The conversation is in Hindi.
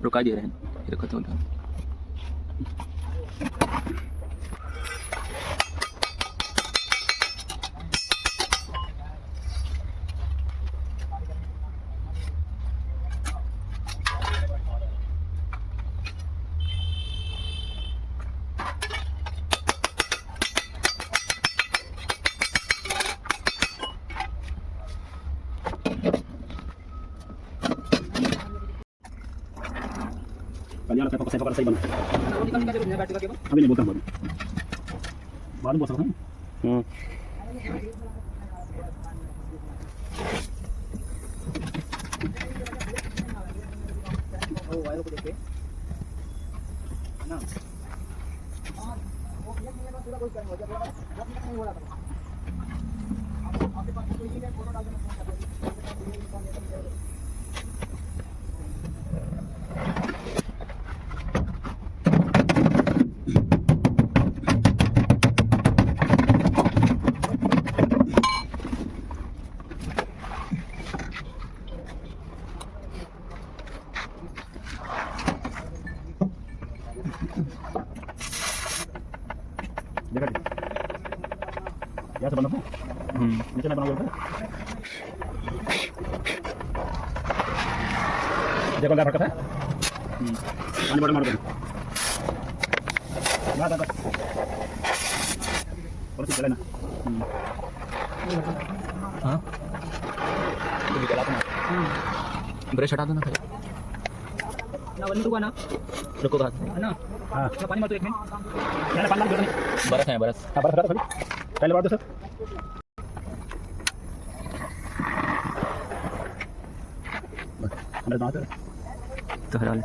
रुका दे रहे हैं ये देखो तो कल्याण का कैसे पकड़ सही बना अभी नहीं बोलता हूँ बाद में बोल सकता हूँ वायरों को देख के ना वो पूरा कोई करना हो जाए नहीं हो रहा था आपके पास कोई चीज़ है फोटो डाल देना देखा यहाँ से बना था नीचे नहीं बनाओगे देखो क्या हरकत है पानी बड़ा मार दो और चले ना हाँ ब्रश हटा दो ना फिर ना बंद रुको ना रुको बात ना हाँ पानी मत एक मिनट मैंने पानी डाल बरस है बरस हाँ बरस हटा दो पहले बार दो सर अंदर दांत तो हटा ले